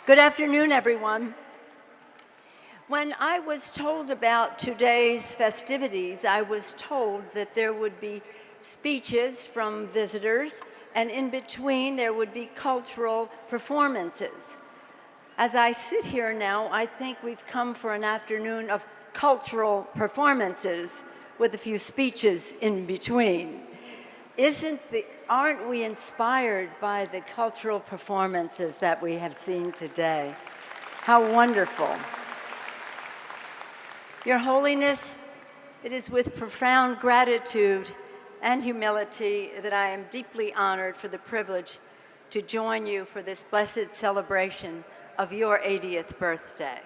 Good afternoon, everyone. When I was told about today's festivities, I was told that there would be speeches from visitors, and in between there would be cultural performances. As I sit here now, I think we've come for an afternoon of cultural performances with a few speeches in between. Aren't we inspired by the cultural performances that we have seen today? How wonderful. Your Holiness, it is with profound gratitude and humility that I am deeply honored for the privilege to join you for this blessed celebration of your 80th birthday.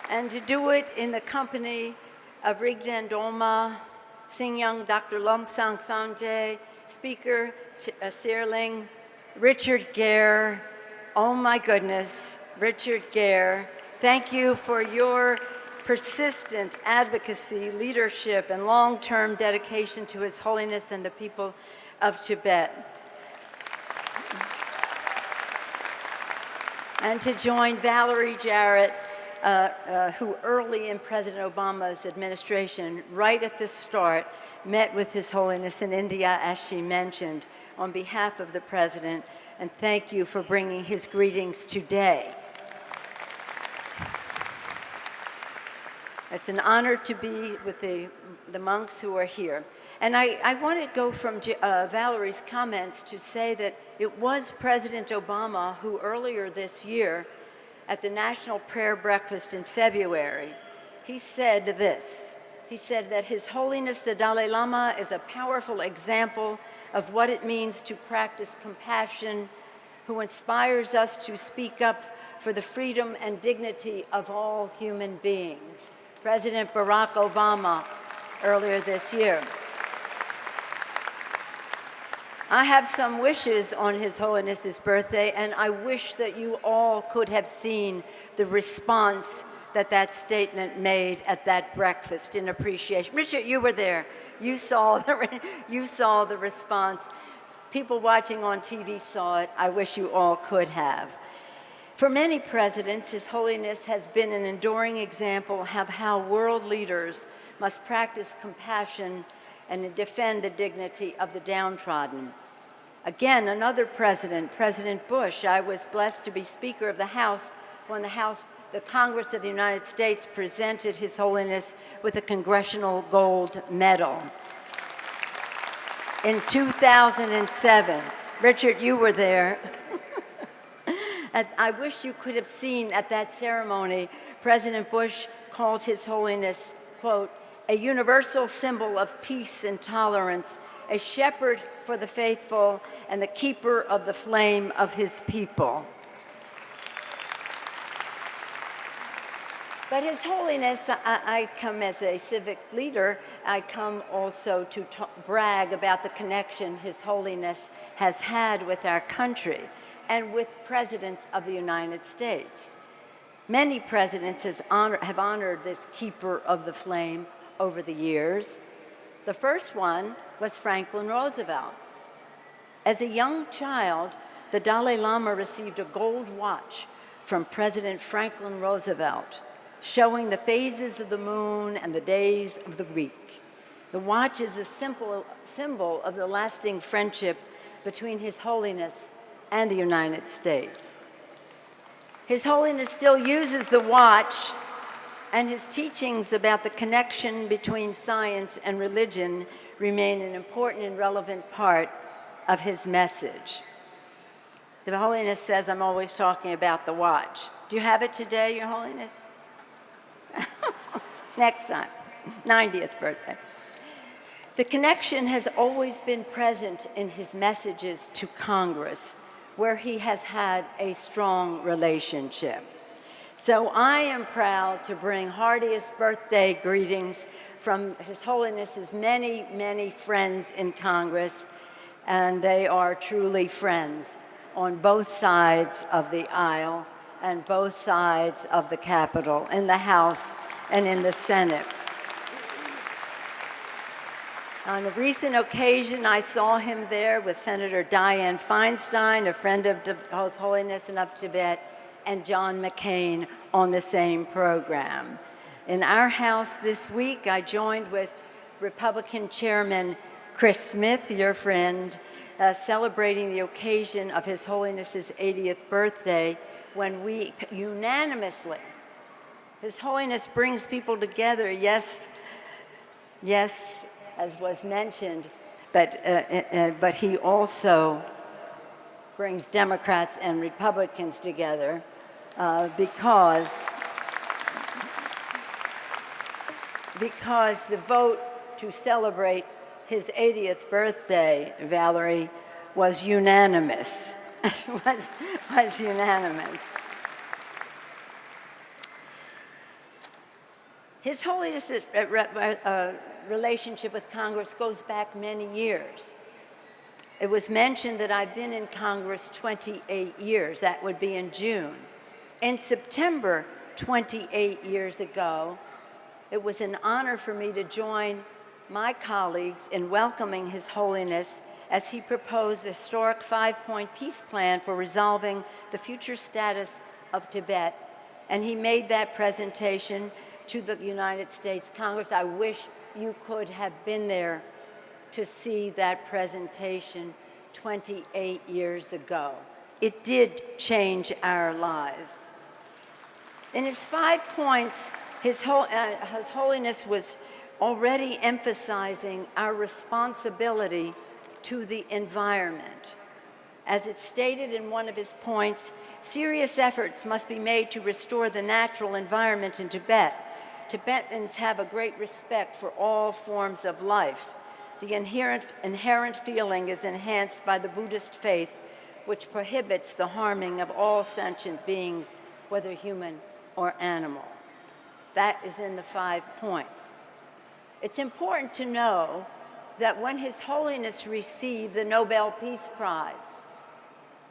And to do it in the company of Rigden Dolma, Singyang Dr. Lomsang Thangje, Speaker Searling, Richard Gere. Oh my goodness, Richard Gere, thank you for your persistent advocacy, leadership, and long-term dedication to His Holiness and the people of Tibet. And to join Valerie Jarrett, who early in President Obama's administration, right at the start, met with His Holiness in India, as she mentioned, on behalf of the President, and thank you for bringing his greetings today. It's an honor to be with the monks who are here. And I want to go from Valerie's comments to say that it was President Obama who earlier this year, at the National Prayer Breakfast in February, he said this. He said that His Holiness the Dalai Lama is a powerful example of what it means to practice compassion, who inspires us to speak up for the freedom and dignity of all human beings. President Barack Obama earlier this year. I have some wishes on His Holiness's birthday, and I wish that you all could have seen the response that that statement made at that breakfast in appreciation. Richard, you were there. You saw the response. People watching on TV saw it. I wish you all could have. For many presidents, His Holiness has been an enduring example of how world leaders must practice compassion and defend the dignity of the downtrodden. Again, another president, President Bush, I was blessed to be Speaker of the House when the Congress of the United States presented His Holiness with a Congressional Gold Medal. In 2007, Richard, you were there. And I wish you could have seen at that ceremony, President Bush called His Holiness, quote, a universal symbol of peace and tolerance, a shepherd for the faithful, and the keeper of the flame of His people. But His Holiness, I come as a civic leader, I come also to brag about the connection His Holiness has had with our country and with presidents of the United States. Many presidents have honored this keeper of the flame over the years. The first one was Franklin Roosevelt. As a young child, the Dalai Lama received a gold watch from President Franklin Roosevelt, showing the phases of the moon and the days of the week. The watch is a symbol of the lasting friendship between His Holiness and the United States. His Holiness still uses the watch, and his teachings about the connection between science and religion remain an important and relevant part of his message. The Holiness says I'm always talking about the watch. Do you have it today, Your Holiness? Next time, 90th birthday. The connection has always been present in his messages to Congress, where he has had a strong relationship. So I am proud to bring heartiest birthday greetings from His Holiness's many, many friends in Congress, and they are truly friends on both sides of the aisle and both sides of the Capitol, in the House and in the Senate. On a recent occasion, I saw him there with Senator Dianne Feinstein, a friend of His Holiness and of Tibet, and John McCain on the same program. In our house this week, I joined with Republican Chairman Chris Smith, your friend, celebrating the occasion of His Holiness's 80th birthday, when we unanimously, His Holiness brings people together, yes, as was mentioned, but he also brings Democrats and Republicans together because the vote to celebrate his 80th birthday, Valerie, was unanimous. was unanimous. His Holiness's relationship with Congress goes back many years. It was mentioned that I've been in Congress 28 years. That would be in June. In September 28 years ago, it was an honor for me to join my colleagues in welcoming His Holiness as he proposed the historic 5-point peace plan for resolving the future status of Tibet. And he made that presentation to the United States Congress. I wish you could have been there to see that presentation 28 years ago. It did change our lives. In his 5 points, His Holiness was already emphasizing our responsibility to the environment. As it stated in one of his points, serious efforts must be made to restore the natural environment in Tibet. Tibetans have a great respect for all forms of life. The inherent feeling is enhanced by the Buddhist faith, which prohibits the harming of all sentient beings, whether human or animal. That is in the 5 points. It's important to know that when His Holiness received the Nobel Peace Prize,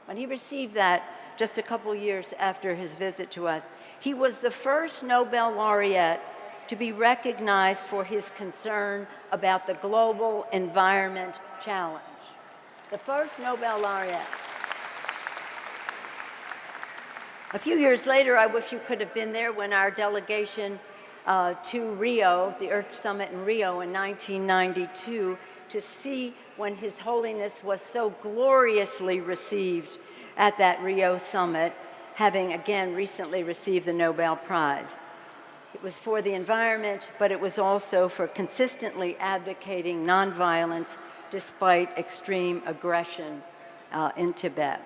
when he received that just a couple years after his visit to us, he was the first Nobel laureate to be recognized for his concern about the global environment challenge. The first Nobel laureate. A few years later, I wish you could have been there when our delegation to Rio, the Earth Summit in Rio in 1992, to see when His Holiness was so gloriously received at that Rio Summit, having again recently received the Nobel Prize. It was for the environment, but it was also for consistently advocating nonviolence despite extreme aggression in Tibet.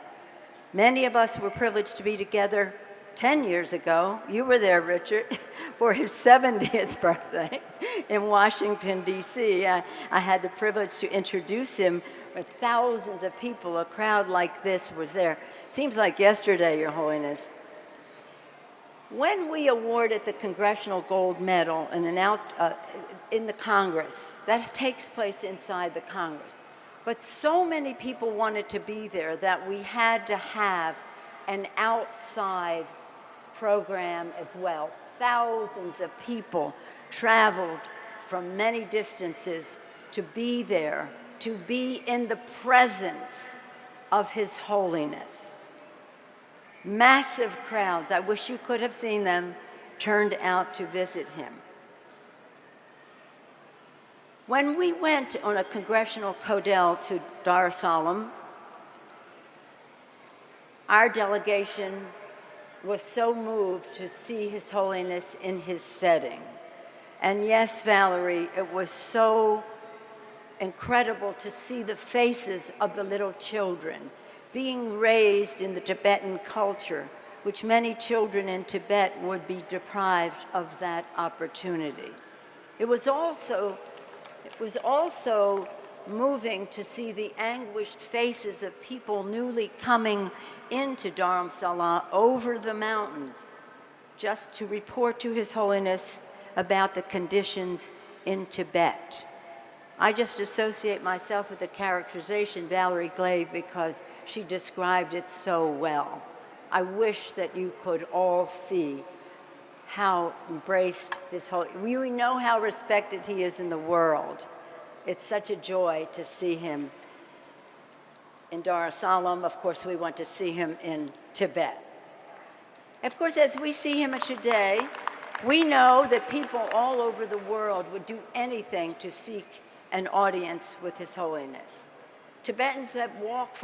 Many of us were privileged to be together 10 years ago. You were there, Richard, for his 70th birthday in Washington, D.C. I had the privilege to introduce him with thousands of people. A crowd like this was there. Seems like yesterday, Your Holiness. When we awarded the Congressional Gold Medal in the Congress, that takes place inside the Congress. But so many people wanted to be there that we had to have an outside program as well. Thousands of people traveled from many distances to be there, to be in the presence of His Holiness. Massive crowds, I wish you could have seen them, turned out to visit him. When we went on a congressional codel to Dar es Salaam, our delegation was so moved to see His Holiness in his setting. And yes, Valerie, it was so incredible to see the faces of the little children being raised in the Tibetan culture, which many children in Tibet would be deprived of that opportunity. It was also moving to see the anguished faces of people newly coming into Dharamsala over the mountains just to report to His Holiness about the conditions in Tibet. I just associate myself with the characterization Valerie gave because she described it so well. I wish that you could all see how embraced His Holiness. We know how respected he is in the world, It's such a joy to see him in Dar es Salaam. Of course, we want to see him in Tibet. Of course, as we see him today, we know that people all over the world would do anything to seek an audience with His Holiness. Tibetans have walked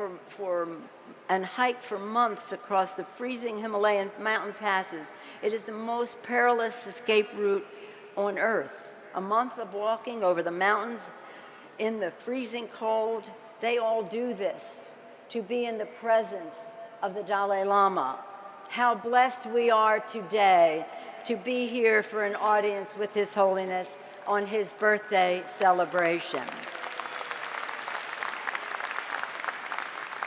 and hiked for months across the freezing Himalayan mountain passes. It is the most perilous escape route on earth. A month of walking over the mountains in the freezing cold. They all do this to be in the presence of the Dalai Lama. How blessed we are today to be here for an audience with His Holiness on his birthday celebration.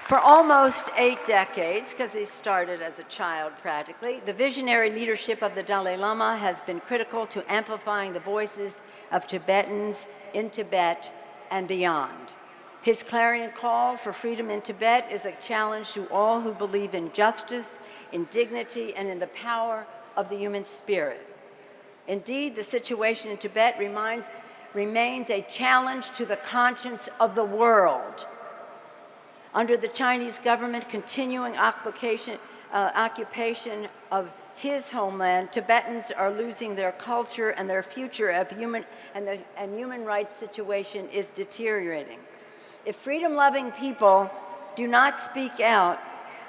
For almost 8 decades, because he started as a child practically, the visionary leadership of the Dalai Lama has been critical to amplifying the voices of Tibetans in Tibet and beyond. His clarion call for freedom in Tibet is a challenge to all who believe in justice, in dignity, and in the power of the human spirit. Indeed, the situation in Tibet remains a challenge to the conscience of the world. Under the Chinese government continuing occupation of his homeland, Tibetans are losing their culture and their future of human rights situation is deteriorating. If freedom-loving people do not speak out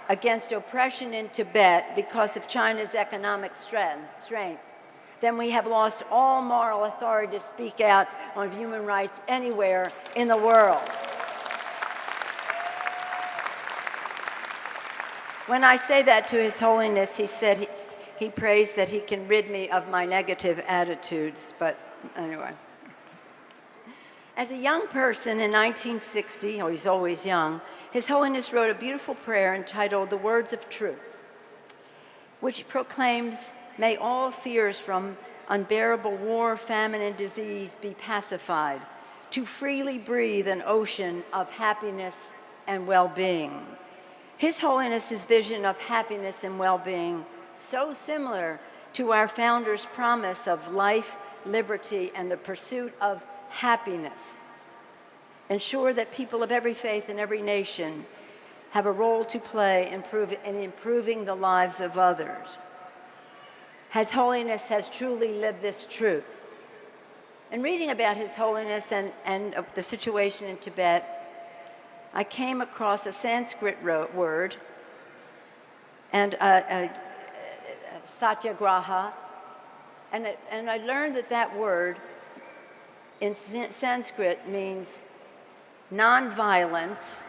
against oppression in Tibet because of China's economic strength, then we have lost all moral authority to speak out on human rights anywhere in the world. When I say that to His Holiness, he said he prays that he can rid me of my negative attitudes, but anyway. As a young person in 1960, he's always young, His Holiness wrote a beautiful prayer entitled The Words of Truth, which proclaims, "May all fears from unbearable war, famine, and disease be pacified, to freely breathe an ocean of happiness and well-being." His Holiness's vision of happiness and well-being, so similar to our founder's promise of life, liberty, and the pursuit of happiness, ensure that people of every faith and every nation have a role to play in improving the lives of others. His Holiness has truly lived this truth. In reading about His Holiness and the situation in Tibet, I came across a Sanskrit word, and satyagraha, and I learned that word in Sanskrit means nonviolence,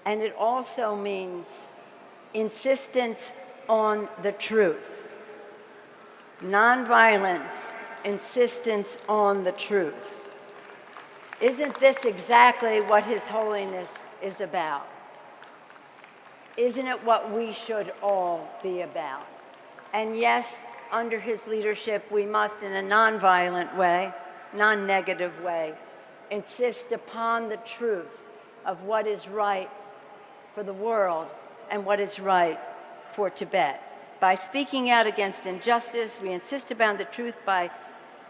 and it also means insistence on the truth. Nonviolence, insistence on the truth. Isn't this exactly what His Holiness is about? Isn't it what we should all be about? And yes, under his leadership, we must, in a nonviolent way, non-negative way, insist upon the truth of what is right for the world and what is right for Tibet. By speaking out against injustice, we insist upon the truth by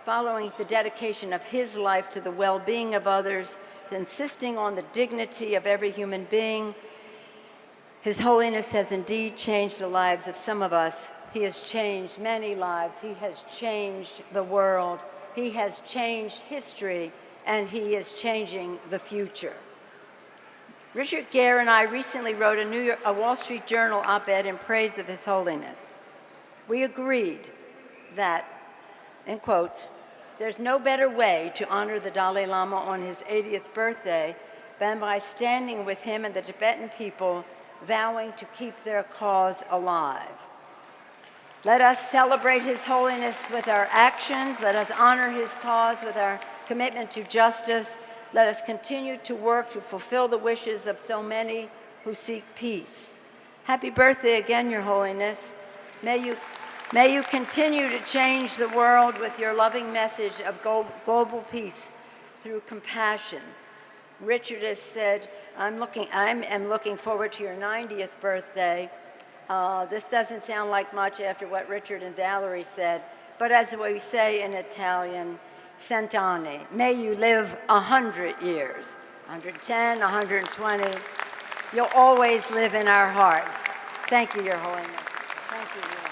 following the dedication of his life to the well-being of others, insisting on the dignity of every human being. His Holiness has indeed changed the lives of some of us. He has changed many lives. He has changed the world. He has changed history, and he is changing the future. Richard Gere and I recently wrote a Wall Street Journal op-ed in praise of His Holiness. We agreed that, in quotes, "There's no better way to honor the Dalai Lama on his 80th birthday than by standing with him and the Tibetan people, vowing to keep their cause alive. Let us celebrate His Holiness with our actions. Let us honor his cause with our commitment to justice. Let us continue to work to fulfill the wishes of so many who seek peace." Happy birthday again, Your Holiness. May you continue to change the world with your loving message of global peace through compassion. Richard has said, I am looking forward to your 90th birthday. This doesn't sound like much after what Richard and Valerie said, but as we say in Italian, Cent'anni. May you live 100 years, 110, 120. You'll always live in our hearts. Thank you, Your Holiness. Thank you.